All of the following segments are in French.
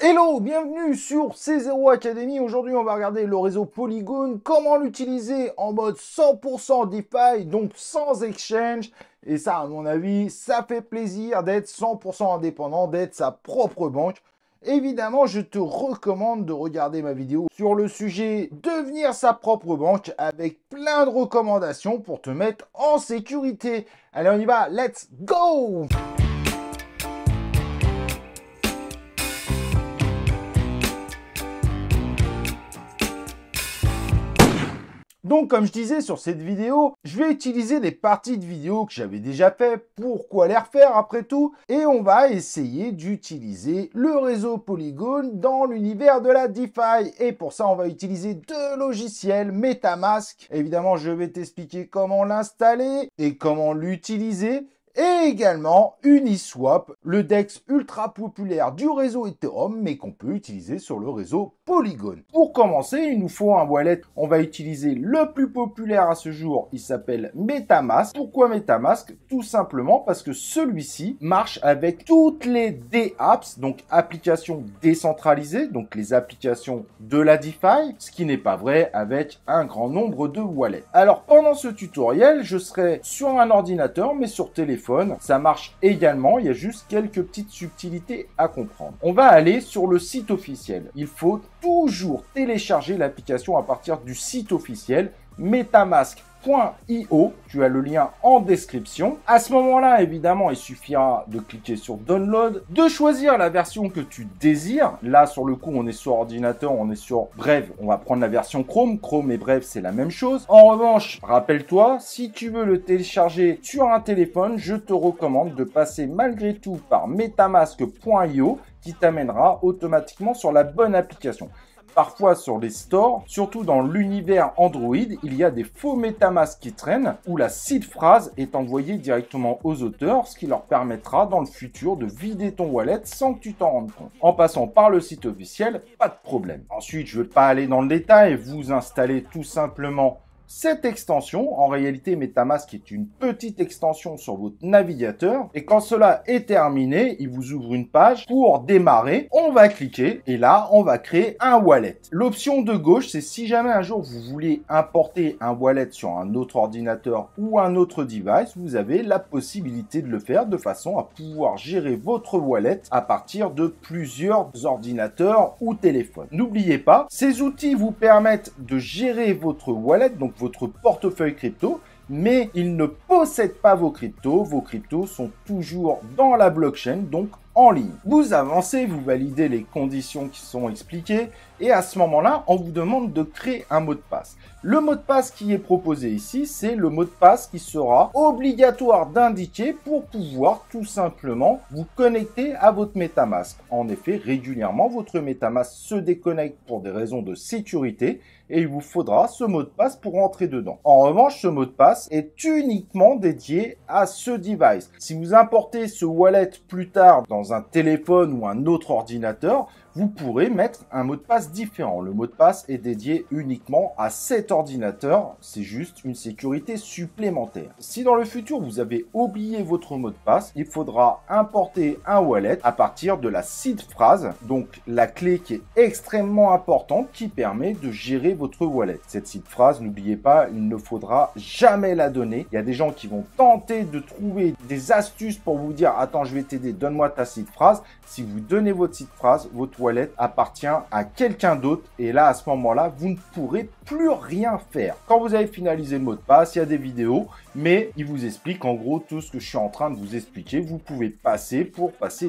Hello, bienvenue sur C0 Academy. Aujourd'hui, on va regarder le réseau Polygon, comment l'utiliser en mode 100% DeFi, donc sans exchange. Et ça, à mon avis, ça fait plaisir d'être 100% indépendant, d'être sa propre banque. Évidemment, je te recommande de regarder ma vidéo sur le sujet devenir sa propre banque avec plein de recommandations pour te mettre en sécurité. Allez, on y va, let's go! Donc, comme je disais sur cette vidéo, je vais utiliser des parties de vidéo que j'avais déjà fait. Pourquoi les refaire après tout? Et on va essayer d'utiliser le réseau Polygon dans l'univers de la DeFi. Et pour ça, on va utiliser deux logiciels, MetaMask. Évidemment, je vais t'expliquer comment l'installer et comment l'utiliser. Et également Uniswap, le DEX ultra populaire du réseau Ethereum, mais qu'on peut utiliser sur le réseau Polygon. Pour commencer, il nous faut un wallet. On va utiliser le plus populaire à ce jour, il s'appelle MetaMask. Pourquoi MetaMask? Tout simplement parce que celui-ci marche avec toutes les DApps, donc applications décentralisées, donc les applications de la DeFi, ce qui n'est pas vrai avec un grand nombre de wallets. Alors pendant ce tutoriel, je serai sur un ordinateur, mais sur téléphone. Ça marche également, il y a juste quelques petites subtilités à comprendre. On va aller sur le site officiel. Il faut toujours télécharger l'application à partir du site officiel metamask.io. Tu as le lien en description. À ce moment-là, évidemment, il suffira de cliquer sur Download, de choisir la version que tu désires. Là, sur le coup, on est sur ordinateur, on est sur Brave. On va prendre la version Chrome. Chrome et Brave, c'est la même chose. En revanche, rappelle-toi, si tu veux le télécharger sur un téléphone, je te recommande de passer malgré tout par metamask.io qui t'amènera automatiquement sur la bonne application. Parfois sur les stores, surtout dans l'univers Android, il y a des faux MetaMask qui traînent où la seed phrase est envoyée directement aux auteurs, ce qui leur permettra dans le futur de vider ton wallet sans que tu t'en rendes compte. En passant par le site officiel, pas de problème. Ensuite, je ne vais pas aller dans le détail, vous installez tout simplement cette extension. En réalité, MetaMask est une petite extension sur votre navigateur. Et quand cela est terminé, il vous ouvre une page pour démarrer. On va cliquer et là, on va créer un wallet. L'option de gauche, c'est si jamais un jour vous voulez importer un wallet sur un autre ordinateur ou un autre device, vous avez la possibilité de le faire de façon à pouvoir gérer votre wallet à partir de plusieurs ordinateurs ou téléphones. N'oubliez pas, ces outils vous permettent de gérer votre wallet, donc votre portefeuille crypto, mais ils ne possèdent pas vos cryptos. Vos cryptos sont toujours dans la blockchain, donc en ligne. Vous avancez, vous validez les conditions qui sont expliquées et à ce moment-là, on vous demande de créer un mot de passe. Le mot de passe qui est proposé ici, c'est le mot de passe qui sera obligatoire d'indiquer pour pouvoir tout simplement vous connecter à votre MetaMask. En effet, régulièrement, votre MetaMask se déconnecte pour des raisons de sécurité et il vous faudra ce mot de passe pour entrer dedans. En revanche, ce mot de passe est uniquement dédié à ce device. Si vous importez ce wallet plus tard dans un téléphone ou un autre ordinateur, vous pourrez mettre un mot de passe différent. Le mot de passe est dédié uniquement à cet ordinateur. C'est juste une sécurité supplémentaire. Si dans le futur, vous avez oublié votre mot de passe, il faudra importer un wallet à partir de la seed phrase, donc la clé qui est extrêmement importante qui permet de gérer votre wallet. Cette seed phrase, n'oubliez pas, il ne faudra jamais la donner. Il y a des gens qui vont tenter de trouver des astuces pour vous dire « Attends, je vais t'aider, donne-moi ta seed phrase ». Si vous donnez votre seed phrase, votre wallet appartient à quelqu'un d'autre et là, à ce moment-là, vous ne pourrez plus rien faire. Quand vous avez finalisé le mot de passe, il y a des vidéos, mais il vous explique en gros tout ce que je suis en train de vous expliquer. Vous pouvez passer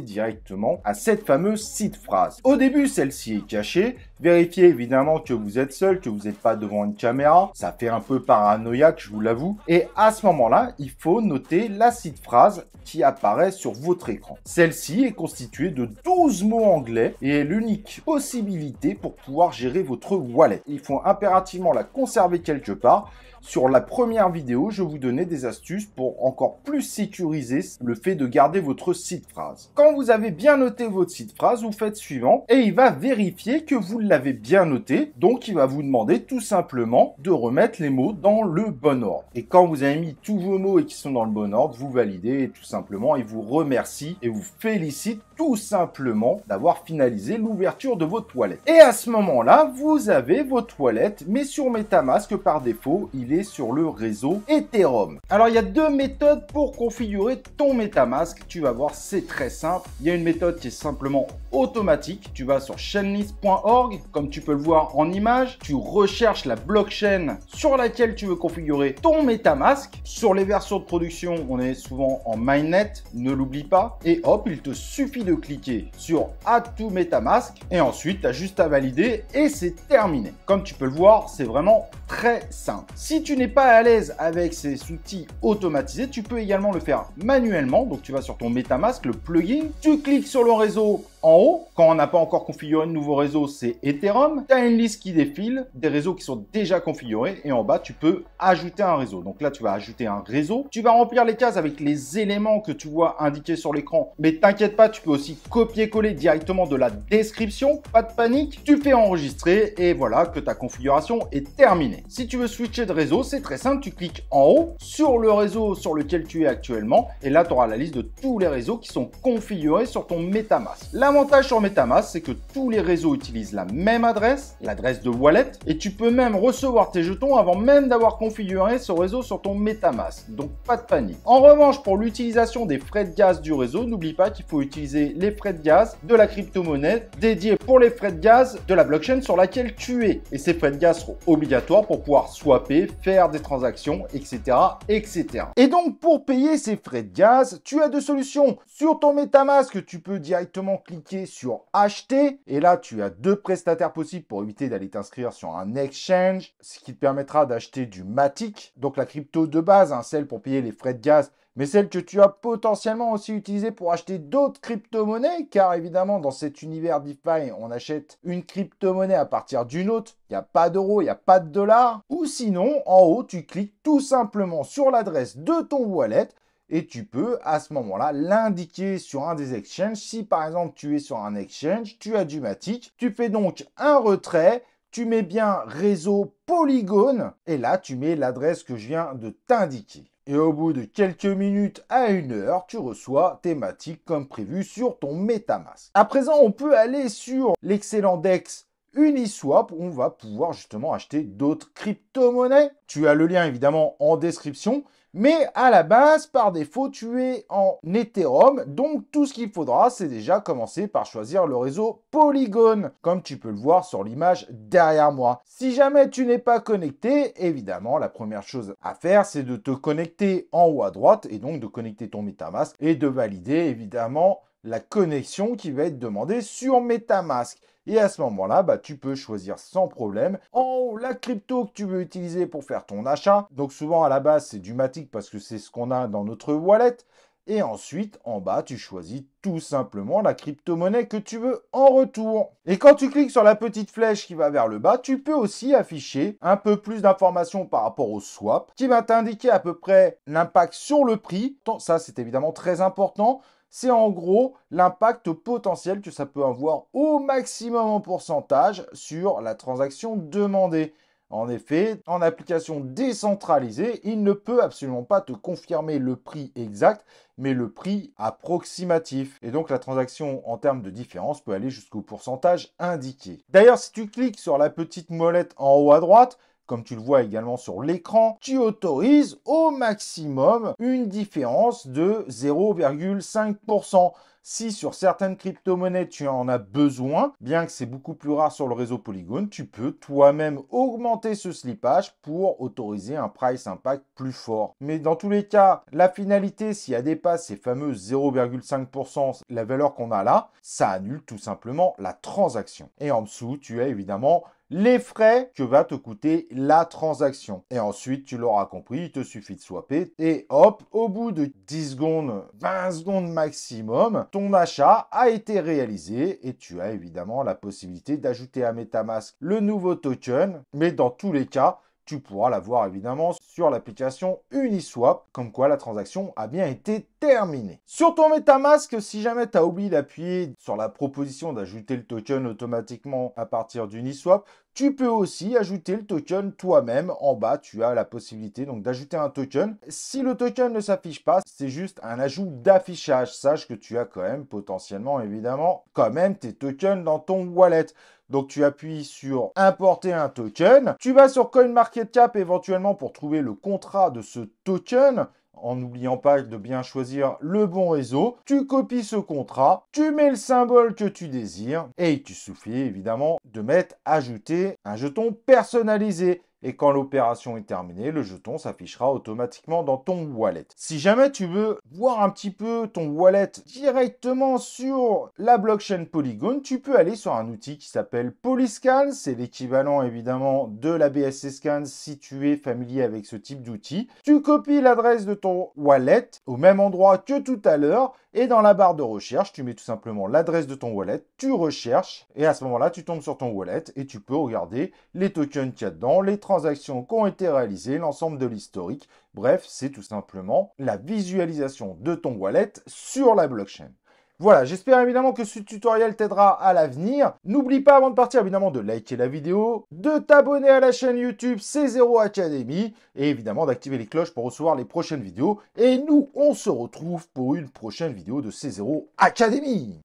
directement à cette fameuse seed phrase. Au début, celle-ci est cachée. Vérifiez évidemment que vous êtes seul, que vous n'êtes pas devant une caméra. Ça fait un peu paranoïaque, je vous l'avoue. Et à ce moment-là, il faut noter la seed phrase qui apparaît sur votre écran. Celle-ci est constituée de 12 mots anglais et est l'unique possibilité pour pouvoir gérer votre wallet. Il faut impérativement la conserver quelque part. Sur la première vidéo, je vous donnais donner des astuces pour encore plus sécuriser le fait de garder votre seed phrase. Quand vous avez bien noté votre seed phrase, vous faites suivant et il va vérifier que vous l'avez bien noté. Donc, il va vous demander tout simplement de remettre les mots dans le bon ordre. Et quand vous avez mis tous vos mots et qui sont dans le bon ordre, vous validez et tout simplement, il vous remercie et vous félicite tout simplement d'avoir finalisé l'ouverture de votre wallet. Et à ce moment-là, vous avez votre wallet, mais sur MetaMask, par défaut, il est sur le réseau Ethereum. Alors, il y a deux méthodes pour configurer ton MetaMask. Tu vas voir, c'est très simple. Il y a une méthode qui est simplement automatique. Tu vas sur chainlist.org, comme tu peux le voir en image. Tu recherches la blockchain sur laquelle tu veux configurer ton MetaMask. Sur les versions de production, on est souvent en mainnet, ne l'oublie pas. Et hop, il te suffit de cliquer sur Add to MetaMask et ensuite tu as juste à valider et c'est terminé. Comme tu peux le voir, c'est vraiment très simple. Si tu n'es pas à l'aise avec ces outils automatisés, tu peux également le faire manuellement. Donc tu vas sur ton MetaMask, le plugin, tu cliques sur le réseau en haut. Quand on n'a pas encore configuré de nouveau réseau, c'est Ethereum. Tu as une liste qui défile, des réseaux qui sont déjà configurés et en bas, tu peux ajouter un réseau. Donc là, tu vas ajouter un réseau. Tu vas remplir les cases avec les éléments que tu vois indiqués sur l'écran. Mais t'inquiète pas, tu peux aussi copier-coller directement de la description. Pas de panique. Tu fais enregistrer et voilà que ta configuration est terminée. Si tu veux switcher de réseau, c'est très simple. Tu cliques en haut sur le réseau sur lequel tu es actuellement et là, tu auras la liste de tous les réseaux qui sont configurés sur ton MetaMask. L'avantage sur MetaMask, c'est que tous les réseaux utilisent la même adresse, l'adresse de wallet, et tu peux même recevoir tes jetons avant même d'avoir configuré ce réseau sur ton MetaMask. Donc, pas de panique. En revanche, pour l'utilisation des frais de gaz du réseau, n'oublie pas qu'il faut utiliser les frais de gaz de la crypto-monnaie dédiée pour les frais de gaz de la blockchain sur laquelle tu es. Et ces frais de gaz seront obligatoires pour pouvoir swapper, faire des transactions, etc., etc. Et donc, pour payer ces frais de gaz, tu as deux solutions. Sur ton MetaMask, tu peux directement cliquer sur acheter et là tu as deux prestataires possibles pour éviter d'aller t'inscrire sur un exchange, ce qui te permettra d'acheter du Matic, donc la crypto de base, hein, celle pour payer les frais de gaz, mais celle que tu as potentiellement aussi utilisée pour acheter d'autres crypto-monnaies, car évidemment dans cet univers DeFi, on achète une crypto-monnaie à partir d'une autre, il n'y a pas d'euros, il n'y a pas de dollars, ou sinon en haut tu cliques tout simplement sur l'adresse de ton wallet. Et tu peux à ce moment-là l'indiquer sur un des exchanges. Si par exemple tu es sur un exchange, tu as du Matic, tu fais donc un retrait, tu mets bien réseau Polygon et là tu mets l'adresse que je viens de t'indiquer. Et au bout de quelques minutes à une heure, tu reçois tes Matic comme prévu sur ton MetaMask. À présent, on peut aller sur l'excellent DEX Uniswap où on va pouvoir justement acheter d'autres crypto-monnaies. Tu as le lien évidemment en description. Mais à la base, par défaut, tu es en Ethereum. Donc, tout ce qu'il faudra, c'est déjà commencer par choisir le réseau Polygon, comme tu peux le voir sur l'image derrière moi. Si jamais tu n'es pas connecté, évidemment, la première chose à faire, c'est de te connecter en haut à droite et donc de connecter ton MetaMask et de valider, évidemment, la connexion qui va être demandée sur MetaMask. Et à ce moment-là, tu peux choisir sans problème en haut la crypto que tu veux utiliser pour faire ton achat. Donc souvent à la base, c'est du Matic parce que c'est ce qu'on a dans notre wallet. Et ensuite, en bas, tu choisis tout simplement la crypto-monnaie que tu veux en retour. Et quand tu cliques sur la petite flèche qui va vers le bas, tu peux aussi afficher un peu plus d'informations par rapport au swap qui va t'indiquer à peu près l'impact sur le prix. Ça, c'est évidemment très important. C'est en gros l'impact potentiel que ça peut avoir au maximum en pourcentage sur la transaction demandée. En effet, en application décentralisée, il ne peut absolument pas te confirmer le prix exact, mais le prix approximatif. Et donc la transaction en termes de différence peut aller jusqu'au pourcentage indiqué. D'ailleurs, si tu cliques sur la petite molette en haut à droite, comme tu le vois également sur l'écran, tu autorises au maximum une différence de 0,5%. Si sur certaines crypto-monnaies, tu en as besoin, bien que c'est beaucoup plus rare sur le réseau Polygon, tu peux toi-même augmenter ce slippage pour autoriser un price impact plus fort. Mais dans tous les cas, la finalité, si elle dépasse ces fameux 0,5%, la valeur qu'on a là, ça annule tout simplement la transaction. Et en dessous, tu as évidemment les frais que va te coûter la transaction. Et ensuite, tu l'auras compris, il te suffit de swapper et hop, au bout de 10 secondes, 20 secondes maximum, ton achat a été réalisé et tu as évidemment la possibilité d'ajouter à MetaMask le nouveau token. Mais dans tous les cas, tu pourras la voir évidemment sur l'application Uniswap, comme quoi la transaction a bien été terminée. Sur ton MetaMask, si jamais tu as oublié d'appuyer sur la proposition d'ajouter le token automatiquement à partir d'Uniswap, tu peux aussi ajouter le token toi-même. En bas, tu as la possibilité donc d'ajouter un token. Si le token ne s'affiche pas, c'est juste un ajout d'affichage. Sache que tu as quand même potentiellement, évidemment, quand même tes tokens dans ton wallet. Donc tu appuies sur importer un token. Tu vas sur CoinMarketCap éventuellement pour trouver le contrat de ce token, en n'oubliant pas de bien choisir le bon réseau. Tu copies ce contrat, tu mets le symbole que tu désires et il te suffit évidemment de mettre ajouter un jeton personnalisé. Et quand l'opération est terminée, le jeton s'affichera automatiquement dans ton wallet. Si jamais tu veux voir un petit peu ton wallet directement sur la blockchain Polygon, tu peux aller sur un outil qui s'appelle Polyscan. C'est l'équivalent évidemment de la BSC Scan si tu es familier avec ce type d'outil. Tu copies l'adresse de ton wallet au même endroit que tout à l'heure et dans la barre de recherche, tu mets tout simplement l'adresse de ton wallet, tu recherches et à ce moment-là, tu tombes sur ton wallet et tu peux regarder les tokens qu'il y a dedans, les transactions qui ont été réalisées, l'ensemble de l'historique. Bref, c'est tout simplement la visualisation de ton wallet sur la blockchain. Voilà, j'espère évidemment que ce tutoriel t'aidera à l'avenir. N'oublie pas avant de partir évidemment de liker la vidéo, de t'abonner à la chaîne YouTube C0 Academy et évidemment d'activer les cloches pour recevoir les prochaines vidéos. Et nous, on se retrouve pour une prochaine vidéo de C0 Academy.